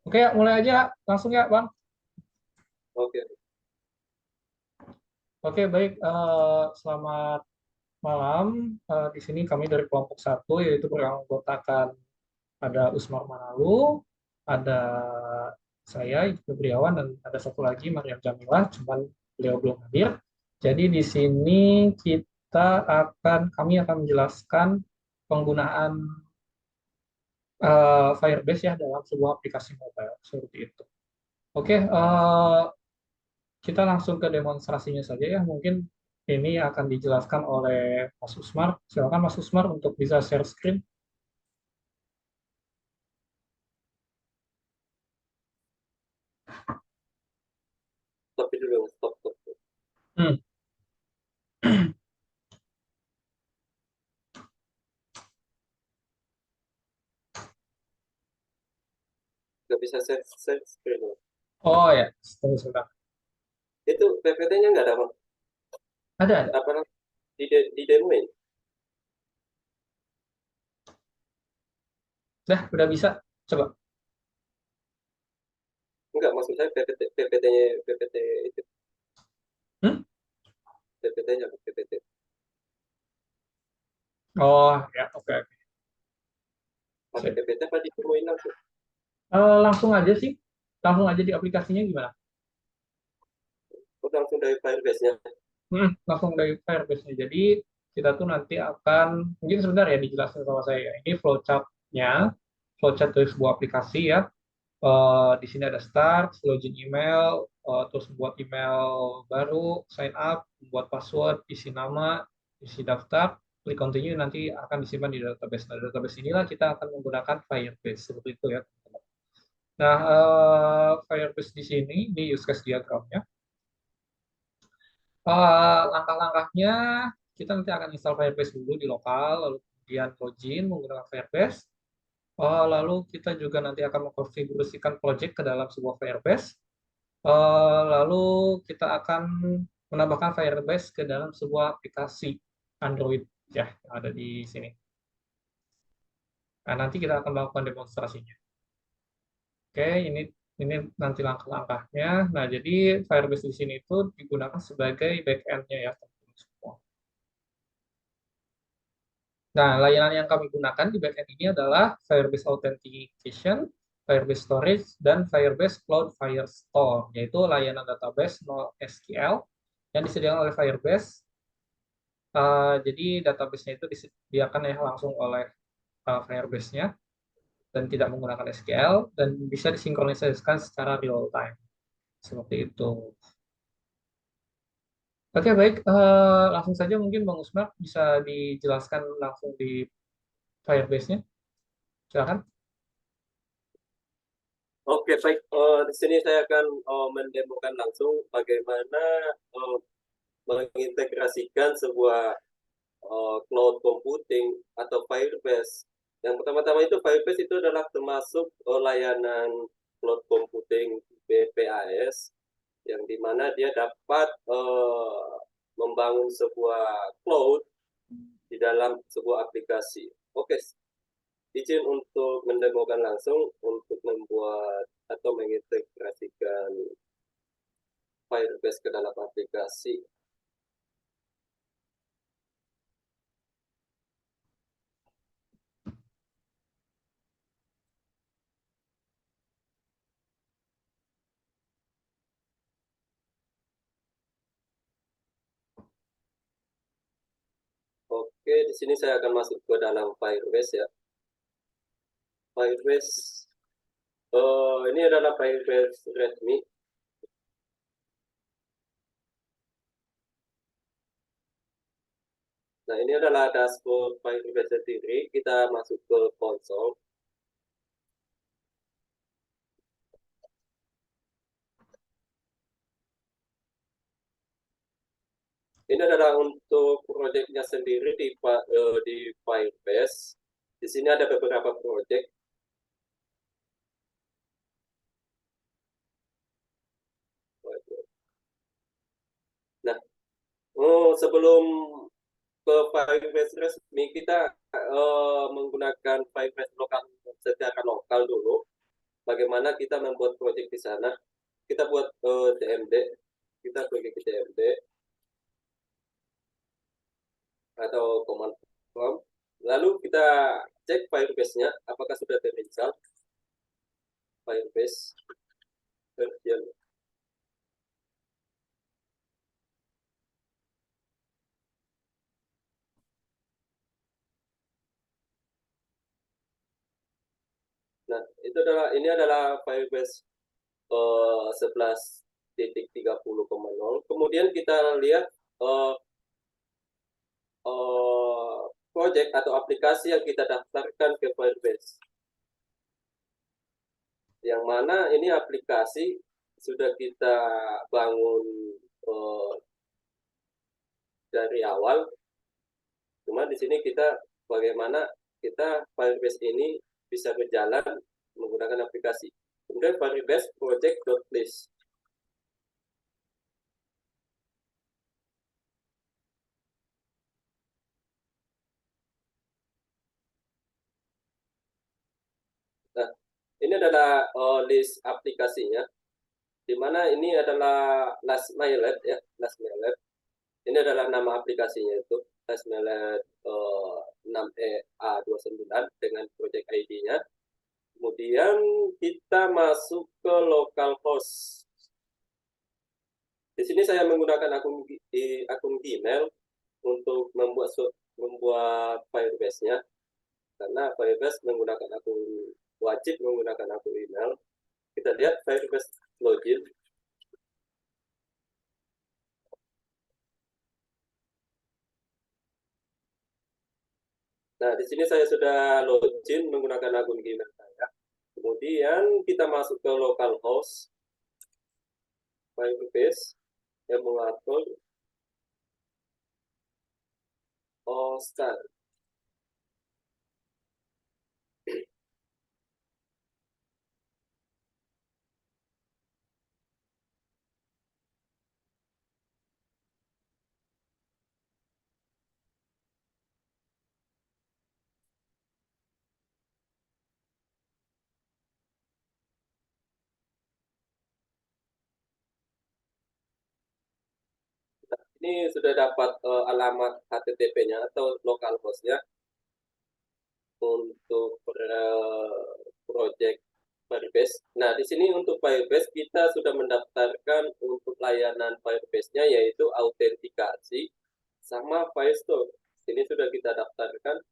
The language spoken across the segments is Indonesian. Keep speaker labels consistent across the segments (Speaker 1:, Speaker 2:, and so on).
Speaker 1: Oke, mulai aja langsung ya, Bang.
Speaker 2: Oke,
Speaker 1: Oke, baik. Selamat malam. Di sini kami dari kelompok satu, yaitu beranggotakan ada Usmar Manalu, ada saya, Febriawan, dan ada satu lagi, Mariam Jamilah, cuman beliau belum hadir. Jadi di sini kami akan menjelaskan penggunaan Firebase ya dalam sebuah aplikasi mobile seperti itu. Oke, kita langsung ke demonstrasinya saja ya. Mungkin ini akan dijelaskan oleh Mas Usmar. Silakan Mas Usmar untuk bisa share screen.
Speaker 2: stop dulu, stop, stop.
Speaker 1: Hmm.
Speaker 2: Nggak bisa share screen.
Speaker 1: Oh ya, sebentar.
Speaker 2: Itu PPT-nya nggak ada, Bang?
Speaker 1: Ada.
Speaker 2: Apa namanya? Di demoin?
Speaker 1: Udah bisa. Coba.
Speaker 2: Enggak, maksud saya PPT-nya PPT itu
Speaker 1: Hmm?
Speaker 2: PPT-nya PPT.
Speaker 1: Oh ya, oke.
Speaker 2: Pakai
Speaker 1: Sip.
Speaker 2: PPT apa di demoin langsung?
Speaker 1: Langsung aja sih. Langsung aja di aplikasinya gimana?
Speaker 2: Oh, langsung dari Firebase-nya.
Speaker 1: Langsung dari Firebase-nya. Jadi kita tuh nanti akan, mungkin sebentar ya dijelaskan sama saya. Ini flowchart-nya, flowchart dari sebuah aplikasi ya. Di sini ada start, login email, terus buat email baru, sign up, buat password, isi nama, isi daftar, klik continue, nanti akan disimpan di database. Nah, database inilah kita akan menggunakan Firebase seperti itu ya. Nah, Firebase di sini, ini use case diagramnya. Langkah-langkahnya, kita nanti akan install Firebase dulu di lokal, lalu kemudian login menggunakan Firebase. Lalu kita juga nanti akan mengkonfigurasikan project ke dalam sebuah Firebase. Lalu kita akan menambahkan Firebase ke dalam sebuah aplikasi Android ya yang ada di sini. Nah, nanti kita akan melakukan demonstrasinya. Oke, ini nanti langkah-langkahnya. Nah, jadi Firebase di sini itu digunakan sebagai backend-nya ya, teman-teman semua. Nah, layanan yang kami gunakan di backend ini adalah Firebase Authentication, Firebase Storage, dan Firebase Cloud Firestore, yaitu layanan database NoSQL yang disediakan oleh Firebase. Jadi database-nya itu disediakan ya langsung oleh Firebase-nya dan tidak menggunakan SQL dan bisa disinkronisasikan secara real time. Seperti itu. Oke, baik. Langsung saja mungkin Bang Usman bisa dijelaskan langsung di Firebase-nya. Silakan.
Speaker 2: Oke, baik. Di sini saya akan mendemokan langsung bagaimana uh, mengintegrasikan sebuah cloud computing atau Firebase. Yang pertama-tama itu Firebase itu adalah termasuk layanan cloud computing BPAS yang dimana dia dapat membangun sebuah cloud di dalam sebuah aplikasi. Oke, izin untuk mendemokan langsung untuk membuat atau mengintegrasikan Firebase ke dalam aplikasi. Oke, di sini saya akan masuk ke dalam Firebase ya. Firebase, ini adalah Firebase Redmi. Nah, ini adalah dashboard Firebase sendiri. Kita masuk ke konsol. Ini adalah untuk proyeknya sendiri di Firebase. Di sini ada beberapa proyek. Nah, sebelum ke Firebase resmi, kita menggunakan Firebase lokal secara lokal bagaimana kita membuat project di sana. Kita buat CMD, kita pergi ke CMD atau command prompt, lalu kita cek Firebase-nya apakah sudah terinstall. Firebase version. Nah, ini adalah Firebase 11.30.0. Kemudian kita lihat project atau aplikasi yang kita daftarkan ke Firebase. Yang mana ini aplikasi sudah kita bangun dari awal. Cuma di sini kita bagaimana kita Firebase ini bisa berjalan menggunakan aplikasi. Kemudian Firebase project.list. Nah, ini adalah list aplikasinya, di mana ini adalah Lastmailet ya, Lastmailet. Ini adalah nama aplikasinya itu, Lastmailet 6EA29 dengan project ID-nya. Kemudian kita masuk ke localhost. Di sini saya menggunakan akun Gmail untuk membuat Firebase-nya, karena Firebase menggunakan wajib menggunakan akun email. Kita lihat Firebase login. Nah, di sini saya sudah login menggunakan akun Gmail saya. Kemudian kita masuk ke localhost Firebase, emulator, start. Ini sudah dapat alamat HTTP-nya atau localhost-nya untuk project Firebase. Nah, di sini untuk Firebase kita sudah mendaftarkan untuk layanan Firebase-nya yaitu autentikasi sama Firestore. Ini sudah kita daftarkan.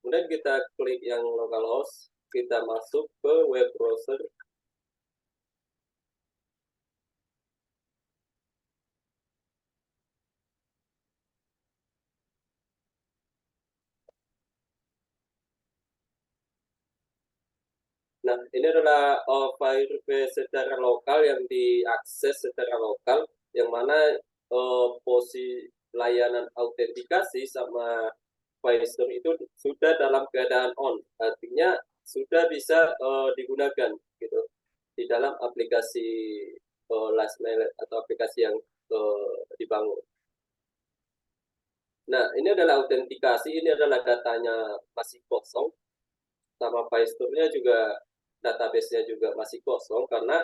Speaker 2: Kemudian kita klik yang localhost, kita masuk ke web browser. Nah, ini adalah Firebase secara lokal yang diakses secara lokal, yang mana posisi layanan autentikasi sama Firestore itu sudah dalam keadaan on, artinya sudah bisa digunakan gitu di dalam aplikasi Lastmailet atau aplikasi yang dibangun. Nah, ini adalah autentikasi, ini adalah datanya masih kosong, sama Firestore-nya juga database-nya juga masih kosong karena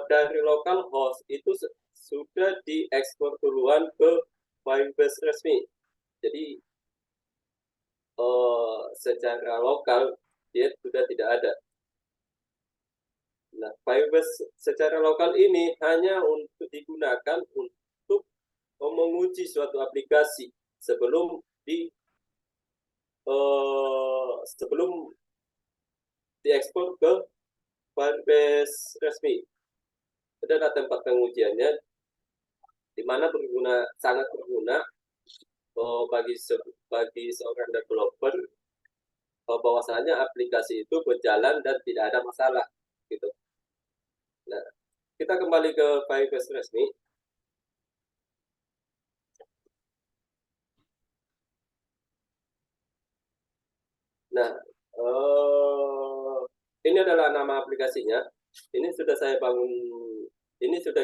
Speaker 2: dari lokal host itu sudah diekspor duluan ke Firebase resmi. Jadi secara lokal dia sudah tidak ada. Nah, Firebase secara lokal ini hanya untuk digunakan untuk menguji suatu aplikasi sebelum diekspor ke Firebase resmi. Itu adalah tempat pengujiannya, di mana sangat berguna bagi seorang developer bahwasanya aplikasi itu berjalan dan tidak ada masalah gitu. Nah, kita kembali ke Firebase resmi. Nah, ini adalah nama aplikasinya. Ini sudah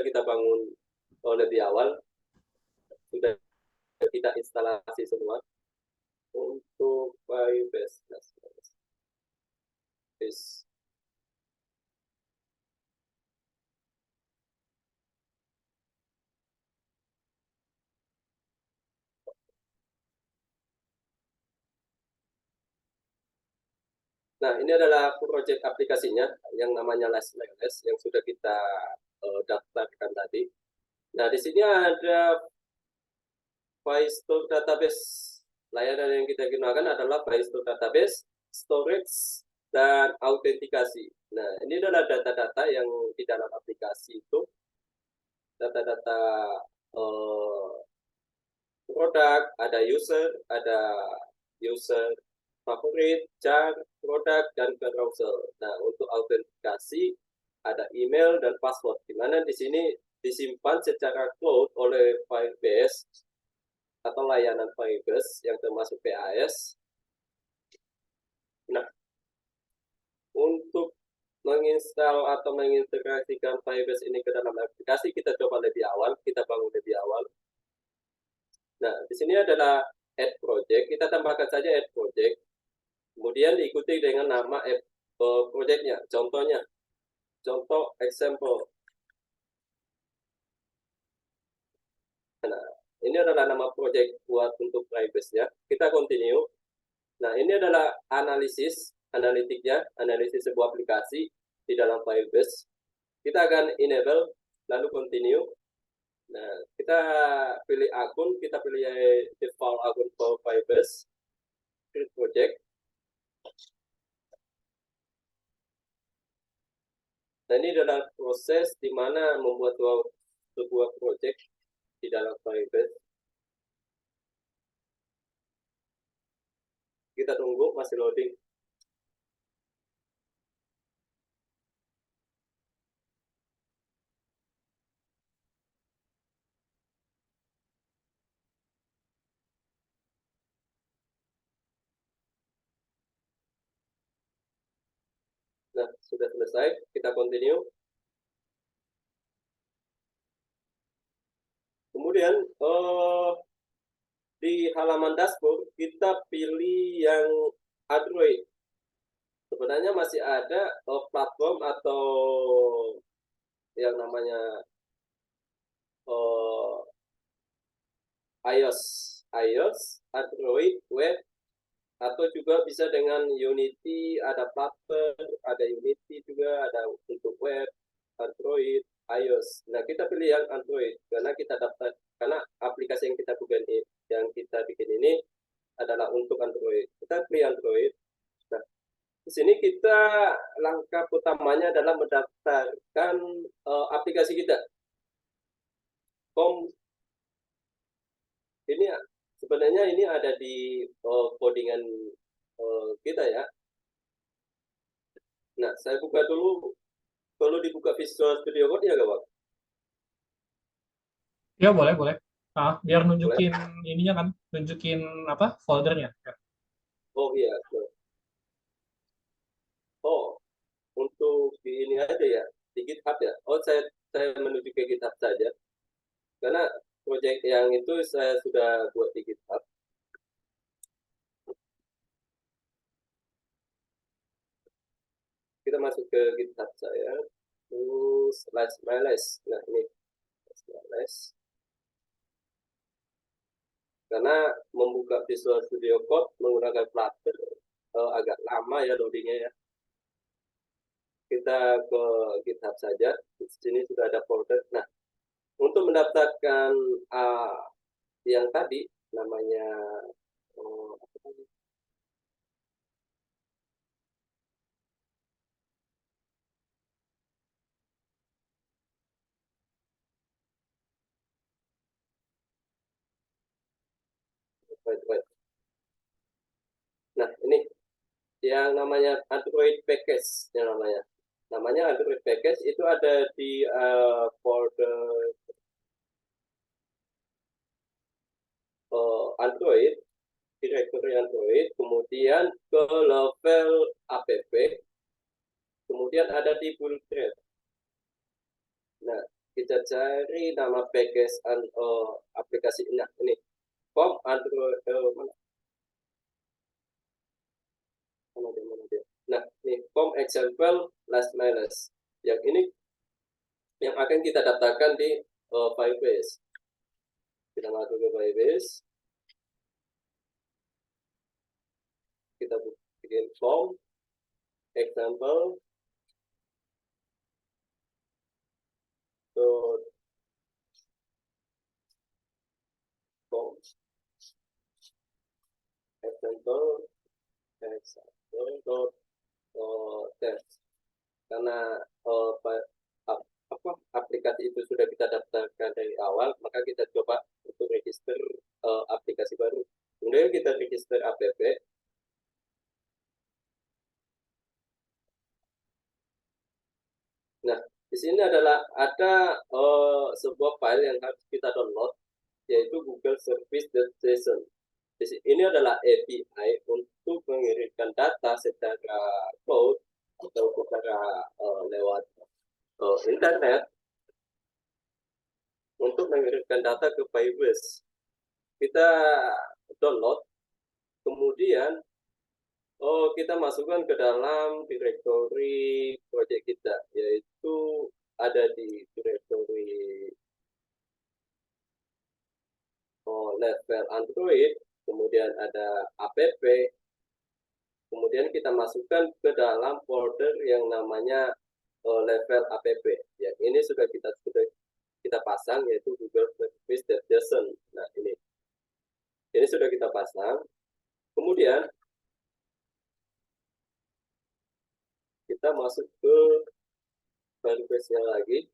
Speaker 2: kita bangun lebih awal. Sudah kita instalasi semua untuk Firebase. Nah, ini adalah proyek aplikasinya yang namanya LastMiles yang sudah kita daftarkan tadi. Nah, di sini ada FileStore Database. Layanan yang kita gunakan adalah FileStore Database, Storage, dan Autentikasi. Nah, ini adalah data-data yang di dalam aplikasi itu, data-data produk, ada user favorit, jar, produk, dan carousel. Nah, untuk autentikasi ada email dan password, di mana di sini disimpan secara cloud oleh Firebase atau layanan Firebase yang termasuk PAS. Nah, untuk menginstal atau mengintegrasikan Firebase ini ke dalam aplikasi, kita coba lebih awal, kita bangun lebih awal. Nah, di sini adalah add project, kita tambahkan saja add project, kemudian diikuti dengan nama add projectnya, contohnya, contoh example. Nah, ini adalah nama project buat untuk Firebase-nya. Kita continue. Nah, ini adalah analitiknya, analisis sebuah aplikasi di dalam Firebase. Kita akan enable, lalu continue. Nah, kita pilih akun, kita pilih default akun for Firebase, create project. Nah, ini adalah proses di mana membuat sebuah project di dalam Firebase. Kita tunggu, masih loading. Nah, sudah selesai, kita continue. Kemudian di halaman dashboard kita pilih yang Android. Sebenarnya masih ada platform atau yang namanya iOS, Android, web, atau juga bisa dengan Unity, ada Flutter, ada Unity juga, ada untuk web, Android, iOS. Nah, kita pilih yang Android karena kita daftar, karena aplikasi yang kita bikin ini adalah untuk Android. Kita pilih Android. Nah, di sini kita langkah utamanya adalah mendaftarkan aplikasi kita. Ini sebenarnya ini ada di codingan kita ya. Nah, saya buka dulu. Perlu dibuka Visual Studio Code ya, Gawak?
Speaker 1: Ya, boleh, boleh. Biar
Speaker 2: Boleh.
Speaker 1: nunjukin ininya kan, nunjukin apa foldernya. Ya.
Speaker 2: Oh iya. Oh, untuk di ini aja ya, di GitHub ya. Oh, saya menuju ke GitHub saja. Karena proyek yang itu saya sudah buat di GitHub. Kita masuk ke GitHub saya. /myles. Nah, ini /myles. Karena membuka Visual Studio Code menggunakan Flutter agak lama ya loadingnya ya. Kita ke GitHub saja. Di sini sudah ada folder. Nah, untuk mendaftarkan yang tadi namanya apa tadi? Wait. Nah, ini yang namanya Android Package yang namanya Android Package itu ada di folder Android, directory Android, kemudian ke level app, kemudian ada di build thread. Nah, kita cari nama package aplikasi ini pom Android mana dia. Nah, ini pom example LastMiles. Yang ini yang akan kita daftarkan di Firebase. Kita masuk ke Firebase. Kita bikin form. example dot com example dot test. Karena aplikasi itu sudah kita daftarkan dari awal, maka kita coba untuk register aplikasi baru. Kemudian kita register app. Nah, di sini adalah ada sebuah file yang harus kita download, yaitu Google Service.json. Ini adalah API untuk mengirimkan data secara cloud atau secara lewat internet untuk mengirimkan data ke Firebase. Kita download, kemudian kita masukkan ke dalam directory project kita, yaitu ada di directory level Android, kemudian ada app, kemudian kita masukkan ke dalam folder yang namanya level app. Ya, ini sudah kita pasang, yaitu Google Service.json. Nah, ini sudah kita pasang. Kemudian kita masuk ke Firebase-nya lagi.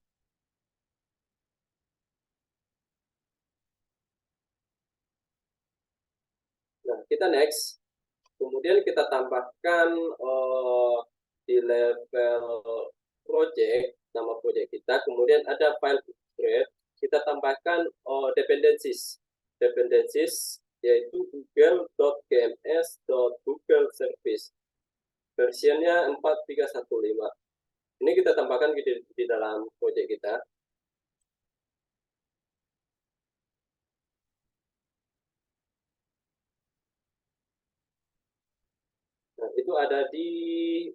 Speaker 2: Nah, kita next. Kemudian kita tambahkan di level project, nama project kita. Kemudian ada file upgrade. Kita tambahkan dependencies. Dependencies yaitu google.gms.google service. Versionnya 4315. Ini kita tambahkan di dalam project kita. Nah, itu ada di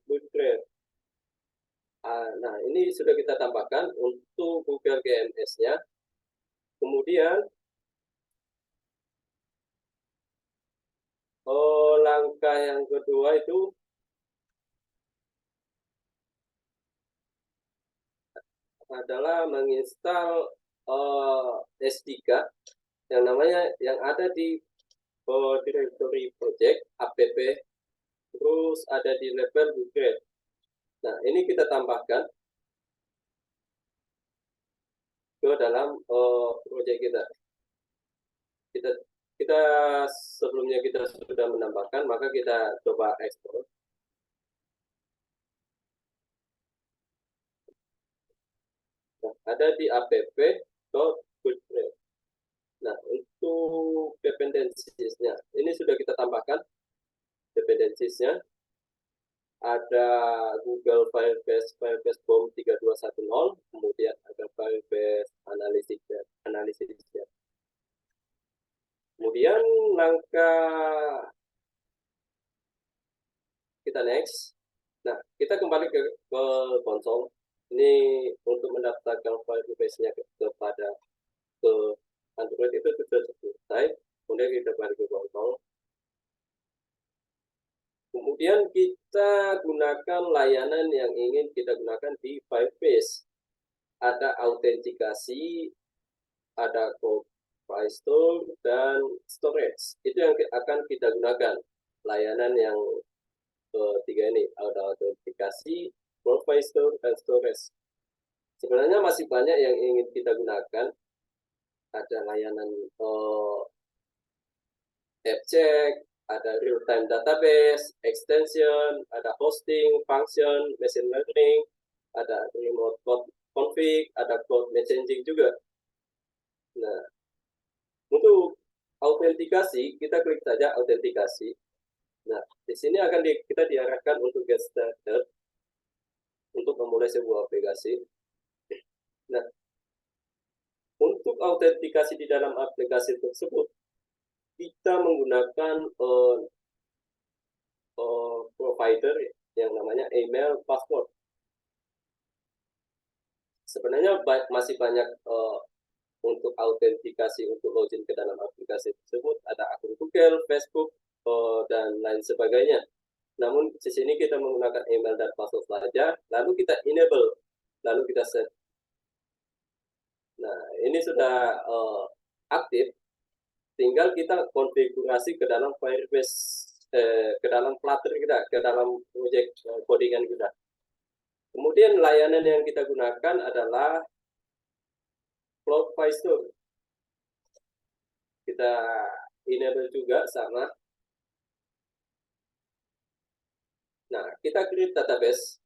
Speaker 2: Bootstrap. Nah, ini sudah kita tambahkan untuk Google GMS-nya. Kemudian langkah yang kedua itu adalah menginstal S3 yang ada di directory project app, terus ada di level Google. Nah, ini kita tambahkan ke dalam project kita. Kita sebelumnya kita sudah menambahkan, maka kita coba ekspor. Nah, ada di app.bootstrap. Nah, untuk dependencies-nya, ini sudah kita tambahkan dependencies-nya. Ada Google Firebase BOM 3210, kemudian ada Firebase analisisnya. Kemudian langkah kita next. Nah, kita kembali ke konsol. Ini untuk mendaftarkan Firebase-nya kepada Android itu sudah selesai. Kemudian kita kembali ke konsol. Kemudian kita gunakan layanan yang ingin kita gunakan di Firebase. Ada autentikasi, ada code file store, dan storage. Itu yang akan kita gunakan. Layanan yang ketiga ini, ada autentikasi, code file store, dan storage. Sebenarnya masih banyak yang ingin kita gunakan. Ada layanan AppCheck, ada real-time database, extension, ada hosting, function, machine learning, ada remote code config, ada code messaging juga. Nah, untuk autentikasi, kita klik saja autentikasi. Nah, di sini akan kita diarahkan untuk get started, untuk memulai sebuah aplikasi. Nah, untuk autentikasi di dalam aplikasi tersebut, kita menggunakan provider yang namanya email password. Sebenarnya masih banyak untuk autentikasi untuk login ke dalam aplikasi tersebut. Ada akun Google, Facebook, dan lain sebagainya. Namun di sini kita menggunakan email dan password saja, lalu kita enable, lalu kita set. Nah, ini sudah aktif, tinggal kita konfigurasi ke dalam Firebase, ke dalam Flutter kita, ke dalam project codingan kita. Kemudian layanan yang kita gunakan adalah Cloud Store. Kita enable juga sama. Nah, kita create database.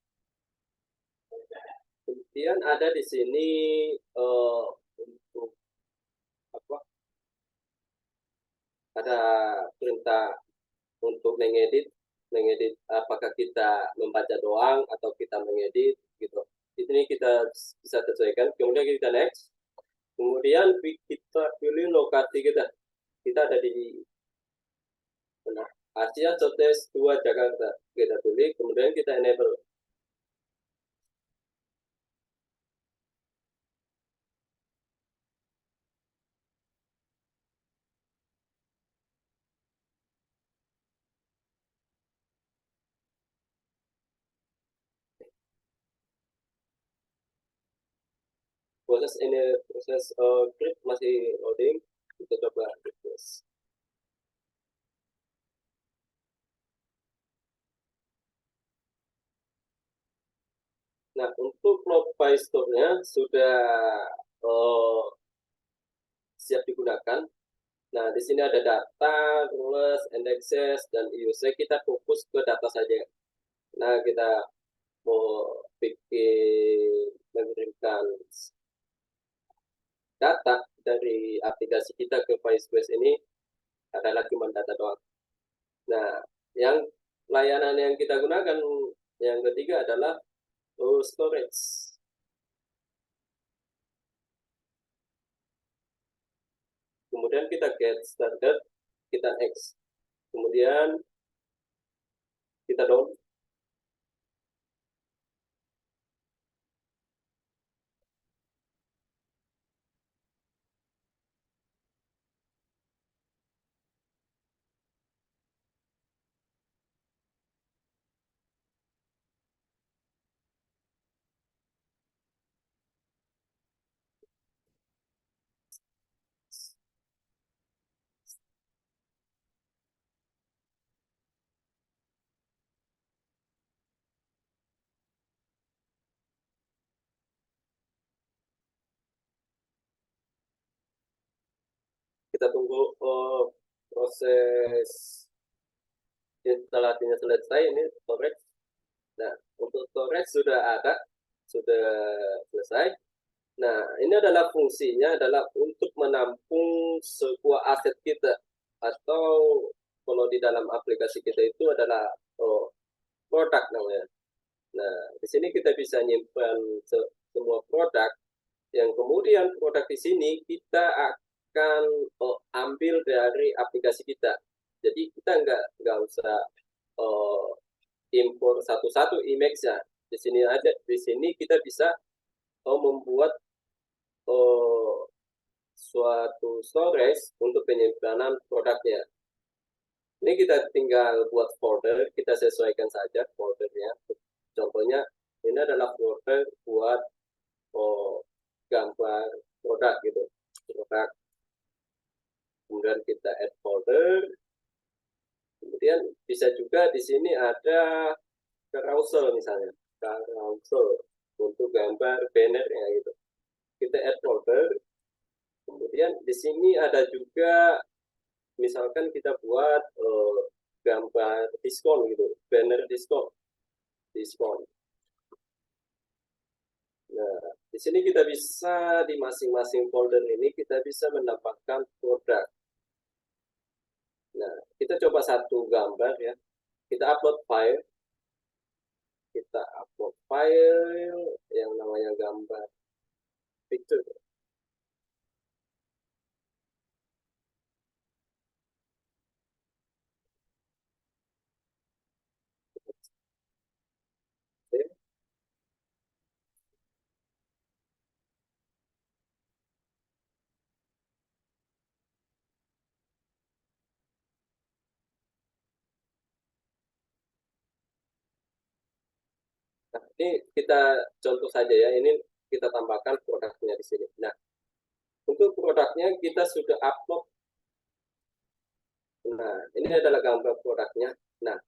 Speaker 2: Kemudian ada di sini untuk apa? Ada perintah untuk mengedit apakah kita membaca doang atau kita mengedit gitu. Di sini kita bisa sesuaikan. Kemudian kita next. Kemudian kita pilih lokasi kita. Kita ada di Asia Showcase 2 Jakarta. Kita pilih, kemudian kita enable. Proses script masih loading. Kita coba refresh. Nah, untuk Cloudflare Store-nya sudah siap digunakan. Nah, di sini ada data, rules, indexes, dan IUC. Kita fokus ke data saja. Nah, kita mau mengirimkan data dari aplikasi kita ke Firebase ini adalah cuma data doang. Nah, yang layanan yang kita gunakan yang ketiga adalah storage. Kemudian kita get started, kita next. Kemudian kita down. Kita tunggu proses instalasinya selesai. Ini storage. Nah, untuk storage sudah ada, sudah selesai. Nah, ini adalah fungsinya adalah untuk menampung sebuah aset kita, atau kalau di dalam aplikasi kita itu adalah produk namanya. Nah, di sini kita bisa nyimpan semua produk, yang kemudian produk di sini kita akan ambil dari aplikasi kita. Jadi kita nggak usah impor satu-satu image-nya. Di sini aja, di sini kita bisa membuat suatu storage untuk penyimpanan produknya. Ini kita tinggal buat folder, kita sesuaikan saja foldernya. Contohnya, ini adalah folder buat gambar produk gitu. Produk. Kemudian kita add folder. Kemudian bisa juga di sini ada carousel misalnya. Carousel untuk gambar banner ya gitu. Kita add folder. Kemudian di sini ada juga misalkan kita buat gambar diskon gitu, banner diskon. Nah, di sini kita bisa di masing-masing folder ini kita bisa mendapatkan produk. Nah, kita coba satu gambar ya. Kita upload file yang namanya gambar picture. Nah, ini kita contoh saja ya, ini kita tambahkan produknya di sini. Nah, untuk produknya kita sudah upload. Nah, ini adalah gambar produknya. Nah,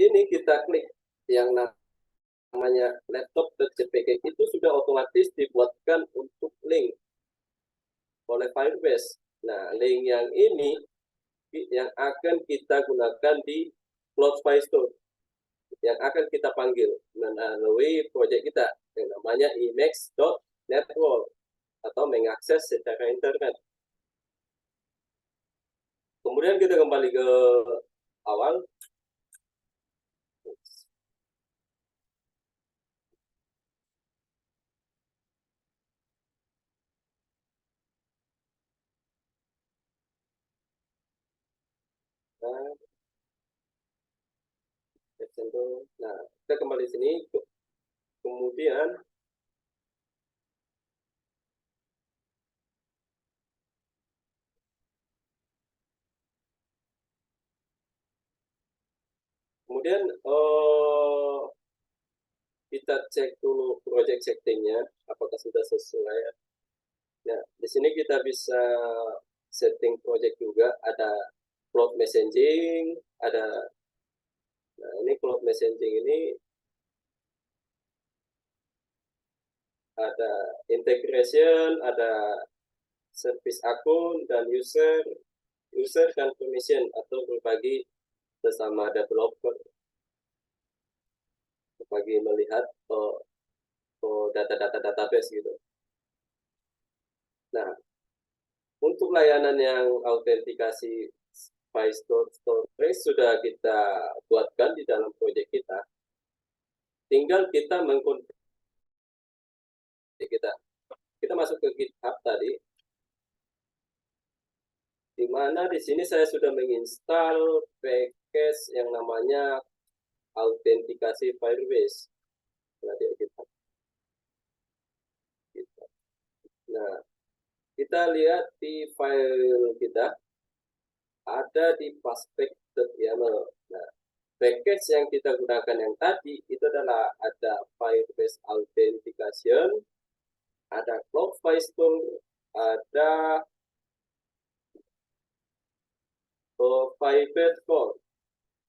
Speaker 2: ini kita klik yang namanya laptop.jpg itu sudah otomatis dibuatkan untuk link oleh Firebase. Nah, link yang ini yang akan kita gunakan di Cloud Firestore, yang akan kita panggil melalui proyek kita yang namanya emacs.network atau mengakses secara internet. Kemudian kita kembali ke awal. Nah, kita kembali sini. Kemudian kita cek dulu project settingnya apakah sudah sesuai. Nah, di sini kita bisa setting project juga, ada cloud messaging, ada. Nah, ini cloud messaging ini ada integration, ada service akun dan user dan permission atau berbagi sesama developer, berbagi melihat data-data database gitu. Nah, untuk layanan yang autentikasi Firestore Storage sudah kita buatkan di dalam proyek kita. Tinggal kita mengkonfigurasi kita masuk ke GitHub tadi, di mana di sini saya sudah menginstal package yang namanya autentikasi Firebase. Nah, di GitHub. Nah, kita lihat di file kita ada di paspec.yaml. Nah, package yang kita gunakan yang tadi itu adalah ada Firebase Authentication, ada Cloud Firestore, ada Firebase Core.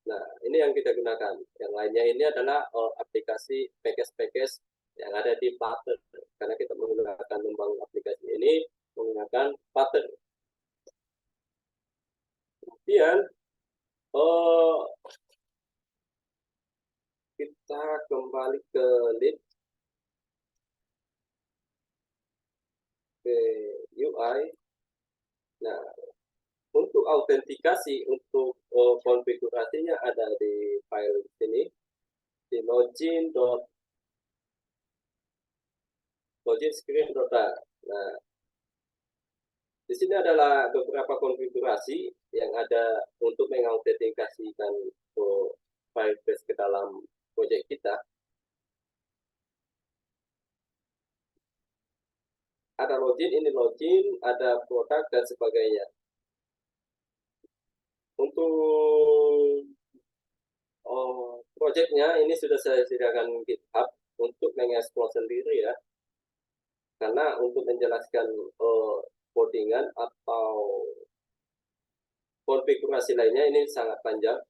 Speaker 2: Nah, ini yang kita gunakan. Yang lainnya ini adalah aplikasi package-package yang ada di Flutter. Karena kita menggunakan membangun aplikasi ini menggunakan Flutter. Kemudian kita kembali ke link ke UI. Nah, untuk autentikasi, untuk konfigurasinya ada di file sini di login screen.dar. Nah, di sini adalah beberapa konfigurasi yang ada untuk mengautentikasikan Firebase ke dalam proyek kita. Ada login, ini login, ada produk dan sebagainya. Untuk proyeknya ini sudah saya sediakan GitHub untuk mengeksplor sendiri ya. Karena untuk menjelaskan codingan atau konfigurasi lainnya ini sangat panjang.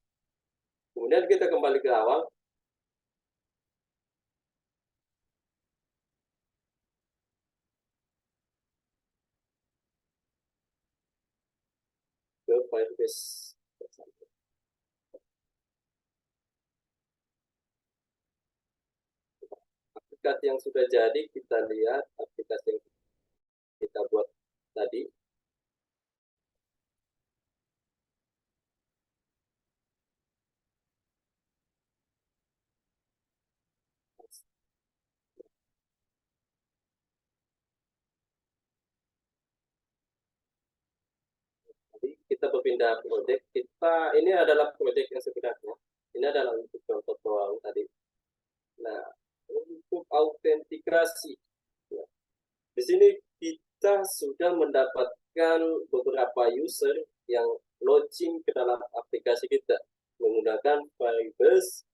Speaker 2: Kemudian kita kembali ke awal. Ke Firebase. Aplikasi yang sudah jadi, kita lihat aplikasi yang kita buat tadi. Jadi kita berpindah project. Ini adalah project yang sebenarnya. Ini adalah untuk contoh doang tadi. Nah, untuk autentikasi, ya. Di sini kita sudah mendapatkan beberapa user yang login ke dalam aplikasi kita menggunakan Firebase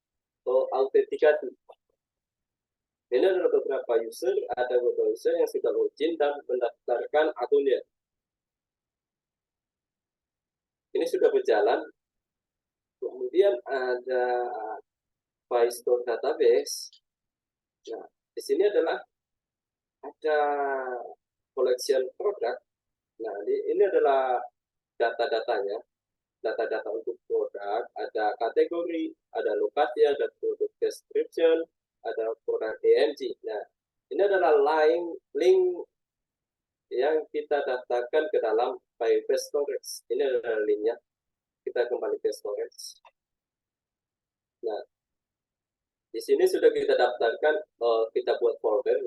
Speaker 2: autentikasi. anggota user yang sudah login dan mendaftarkan akunnya. Ini sudah berjalan. Kemudian ada PyStore database. Nah, di sini adalah ada collection produk. Nah, ini adalah data-datanya, data-data untuk produk, ada kategori, ada lokasi, ada product description, ada produk DMG. Nah, ini adalah link yang kita daftarkan ke dalam Firebase Storage. Ini adalah linknya. Kita kembali ke storage. Nah, di sini sudah kita daftarkan, kita buat folder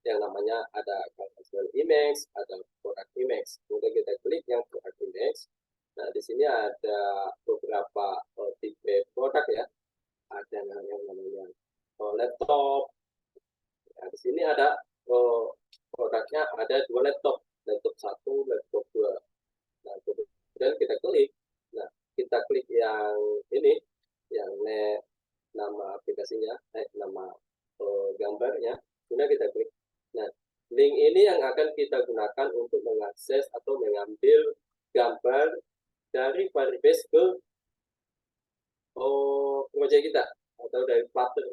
Speaker 2: yang namanya ada conventional image, ada product image. Kemudian kita klik yang product image. Nah, di sini ada beberapa tipe produk ya. Ada yang namanya laptop. Nah, di sini ada produknya ada 2 laptop, laptop 1, laptop 2. Nah, kemudian kita klik. Nah, kita klik yang ini, yang nama aplikasinya, nama gambarnya. Kemudian kita klik. Nah, link ini yang akan kita gunakan untuk mengakses atau mengambil gambar dari Firebase ke proyek kita atau dari Flutter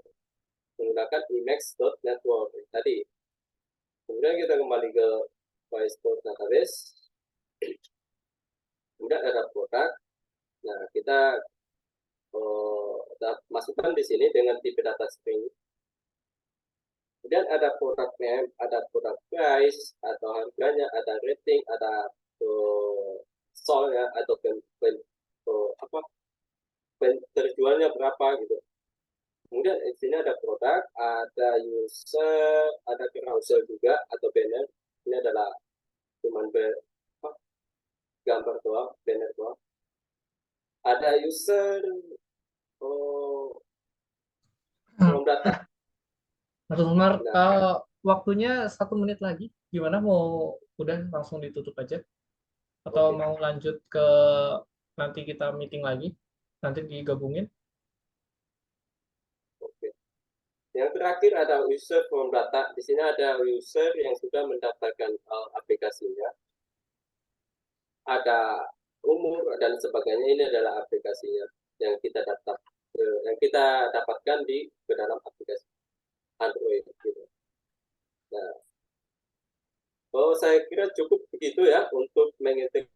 Speaker 2: menggunakan emacs.network tadi. Kemudian kita kembali ke PyStore database. Kemudian ada produk. Nah, kita masukkan di sini dengan tipe data string. Kemudian ada product name, ada product price, atau harganya, ada rating, ada sold ya, atau terjualnya berapa gitu. Kemudian di sini ada produk, ada user, ada carousel juga atau banner. Ini adalah cuman gambar doang, banner doang. Ada user from data.
Speaker 1: Mas Umar,
Speaker 2: Nah,
Speaker 1: waktunya 1 menit lagi. Gimana, mau udah langsung ditutup aja? Atau
Speaker 2: oke,
Speaker 1: mau lanjut ke nanti kita meeting lagi? Nanti digabungin?
Speaker 2: oke. Yang terakhir ada user from data. Di sini ada user yang sudah mendaftarkan aplikasinya. Ada umur dan sebagainya. Ini adalah aplikasinya yang kita dapatkan di ke dalam aplikasi Android. Gitu. Nah, saya kira cukup begitu ya untuk mengintegrasi